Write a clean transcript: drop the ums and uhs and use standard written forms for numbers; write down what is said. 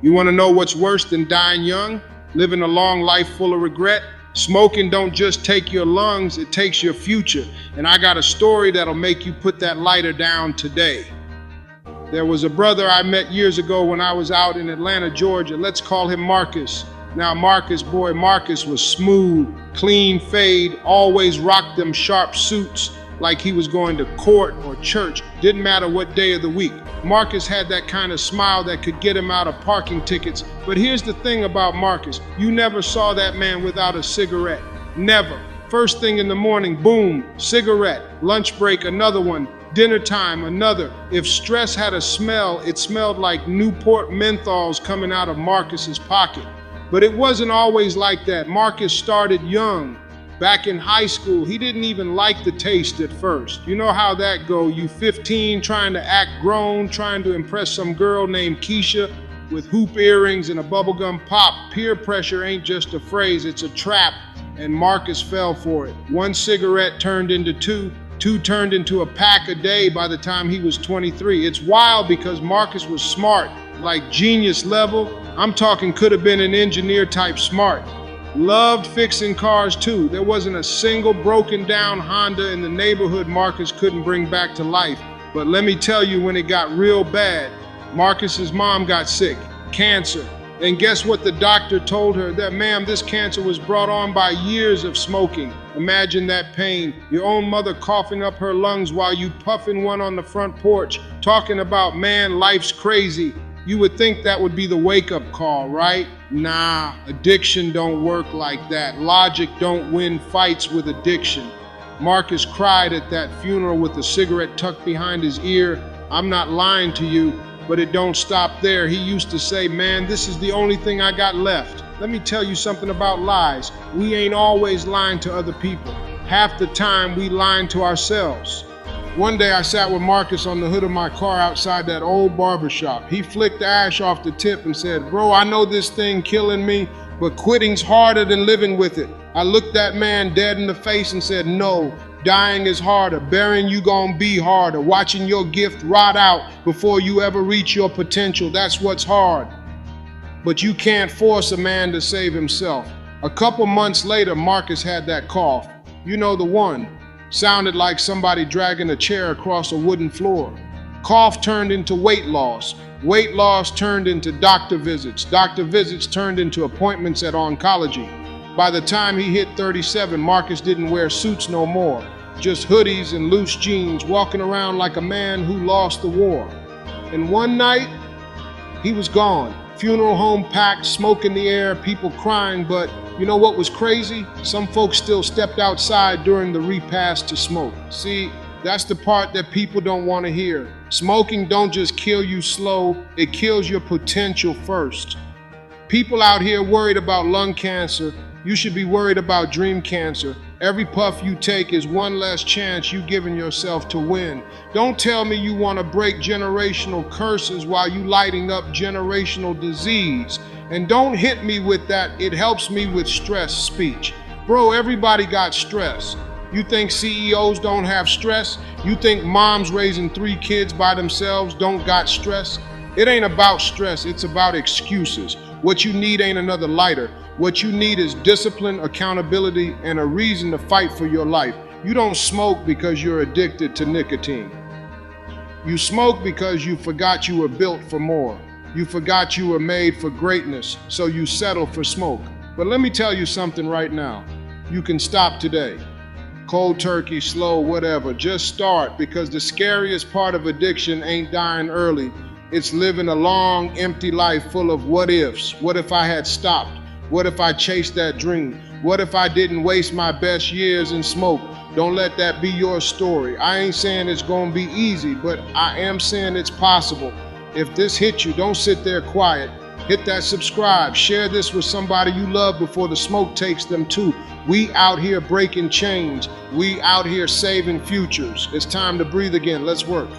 You want to know what's worse than dying young? Living a long life full of regret? Smoking don't just take your lungs, it takes your future. And I got a story that'll make you put that lighter down today. There was a brother I met years ago when I was out in Atlanta, Georgia. Let's call him Marcus. Now Marcus was smooth, clean fade, always rocked them sharp suits like he was going to court or church. Didn't matter what day of the week. Marcus had that kind of smile that could get him out of parking tickets. But here's the thing about Marcus. You never saw that man without a cigarette. Never. First thing in the morning, boom, cigarette. Lunch break, another one. Dinner time, another. If stress had a smell, it smelled like Newport menthols coming out of Marcus's pocket. But it wasn't always like that. Marcus started young. Back in high school, he didn't even like the taste at first. You know how that go. You 15, trying to act grown, trying to impress some girl named Keisha with hoop earrings and a bubblegum pop. Peer pressure ain't just a phrase, it's a trap. And Marcus fell for it. One cigarette turned into two. Two turned into a pack a day by the time he was 23. It's wild because Marcus was smart, like genius level. I'm talking could have been an engineer type smart. Loved fixing cars too. There wasn't a single broken down Honda in the neighborhood Marcus couldn't bring back to life. But let me tell you, when it got real bad, Marcus's mom got sick, cancer. And guess what the doctor told her? That, ma'am, this cancer was brought on by years of smoking. Imagine that pain. Your own mother coughing up her lungs while you puffing one on the front porch, talking about, man, life's crazy. You would think that would be the wake-up call, right? Nah, addiction don't work like that. Logic don't win fights with addiction. Marcus cried at that funeral with a cigarette tucked behind his ear. I'm not lying to you, but it don't stop there. He used to say, man, this is the only thing I got left. Let me tell you something about lies. We ain't always lying to other people. Half the time we lying to ourselves. One day I sat with Marcus on the hood of my car outside that old barbershop. He flicked the ash off the tip and said, bro, I know this thing killing me, but quitting's harder than living with it. I looked that man dead in the face and said, no, dying is harder. Burying you gonna be harder. Watching your gift rot out before you ever reach your potential, that's what's hard. But you can't force a man to save himself. A couple months later, Marcus had that cough. You know the one. Sounded like somebody dragging a chair across a wooden floor. Cough turned into weight loss. Weight loss turned into doctor visits. Doctor visits turned into appointments at oncology. By the time he hit 37, Marcus didn't wear suits no more. Just hoodies and loose jeans, walking around like a man who lost the war. And one night, he was gone. Funeral home packed, smoke in the air, people crying, but you know what was crazy? Some folks still stepped outside during the repast to smoke. See, that's the part that people don't want to hear. Smoking don't just kill you slow, it kills your potential first. People out here worried about lung cancer, you should be worried about dream cancer. Every puff you take is one less chance you giving yourself to win. Don't tell me you want to break generational curses while you lighting up generational disease. And don't hit me with that, it helps me with stress speech. Bro, everybody got stress. You think CEOs don't have stress? You think moms raising 3 kids by themselves don't got stress? It ain't about stress, it's about excuses. What you need ain't another lighter. What you need is discipline, accountability, and a reason to fight for your life. You don't smoke because you're addicted to nicotine. You smoke because you forgot you were built for more. You forgot you were made for greatness, so you settle for smoke. But let me tell you something right now. You can stop today. Cold turkey, slow, whatever. Just start, because the scariest part of addiction ain't dying early. It's living a long, empty life full of what ifs. What if I had stopped? What if I chased that dream? What if I didn't waste my best years in smoke? Don't let that be your story. I ain't saying it's gonna be easy, but I am saying it's possible. If this hit you, don't sit there quiet. Hit that subscribe. Share this with somebody you love before the smoke takes them too. We out here breaking chains. We out here saving futures. It's time to breathe again. Let's work.